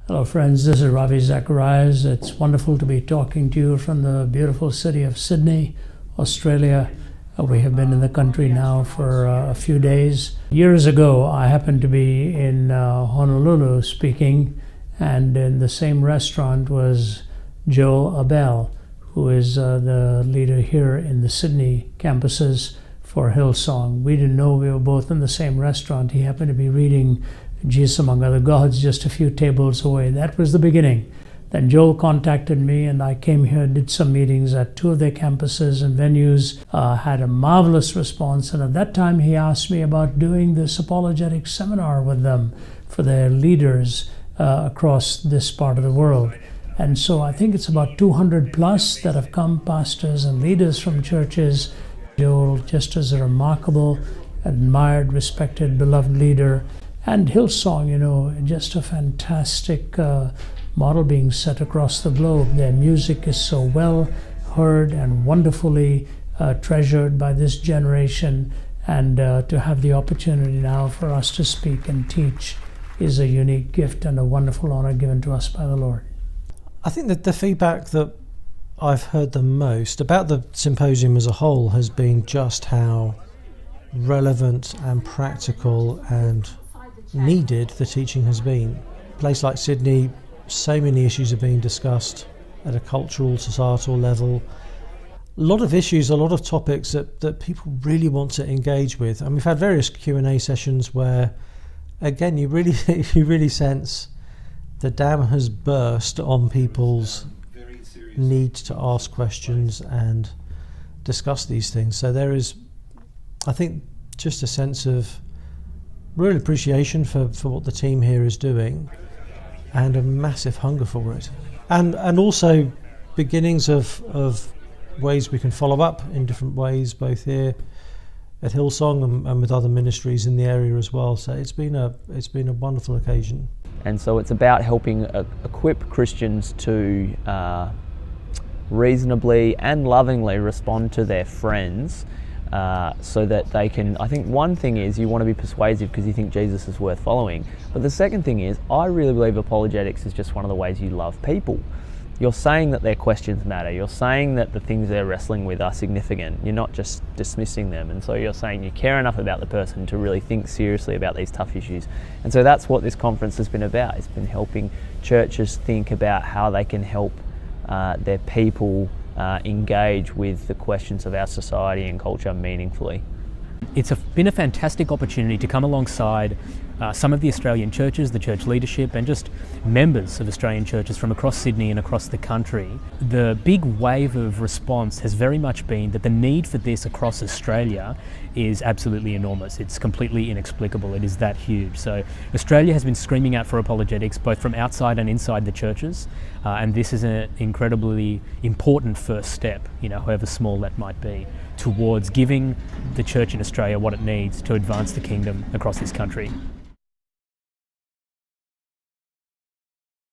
Hello friends, this is Ravi Zacharias. It's wonderful to be talking to you from the beautiful city of Sydney, Australia. We have been in the country now for a few days. Years ago, I happened to be in Honolulu speaking, and in the same restaurant was Joe Abell, who is the leader here in the Sydney campuses for Hillsong. We didn't know we were both in the same restaurant. He happened to be reading Jesus Among Other Gods just a few tables away. That was the beginning. Then Joel contacted me and I came here, did some meetings at two of their campuses and venues, had a marvelous response. And at that time he asked me about doing this apologetics seminar with them for their leaders across this part of the world. And so I think it's about 200 plus that have come, pastors and leaders from churches. Joel, just as a remarkable, admired, respected, beloved leader. And Hillsong, just a fantastic model being set across the globe. Their music is so well heard and wonderfully treasured by this generation. And to have the opportunity now for us to speak and teach is a unique gift and a wonderful honor given to us by the Lord. I think that the feedback that I've heard the most about the symposium as a whole has been just how relevant and practical and needed the teaching has been. A place like Sydney, so many issues are being discussed at a cultural, societal level. A lot of issues, a lot of topics that people really want to engage with. And we've had various Q&A sessions where, again, you really sense the dam has burst on people's need to ask questions and discuss these things. So there is, I think, just a sense of real appreciation for what the team here is doing and a massive hunger for it. And also beginnings of ways we can follow up in different ways, both here at Hillsong and with other ministries in the area as well. So it's been a wonderful occasion. And so it's about helping equip Christians to reasonably and lovingly respond to their friends so that they can, I think one thing is you want to be persuasive because you think Jesus is worth following. But the second thing is, I really believe apologetics is just one of the ways you love people. You're saying that their questions matter. You're saying that the things they're wrestling with are significant. You're not just dismissing them. And so you're saying you care enough about the person to really think seriously about these tough issues. And so that's what this conference has been about. It's been helping churches think about how they can help their people engage with the questions of our society and culture meaningfully. It's been a fantastic opportunity to come alongside some of the Australian churches, the church leadership, and just members of Australian churches from across Sydney and across the country. The big wave of response has very much been that the need for this across Australia is absolutely enormous. It's completely inexplicable. It is that huge. So Australia has been screaming out for apologetics, both from outside and inside the churches, and this is an incredibly important first step, however small that might be, towards giving the church in Australia what it needs to advance the kingdom across this country.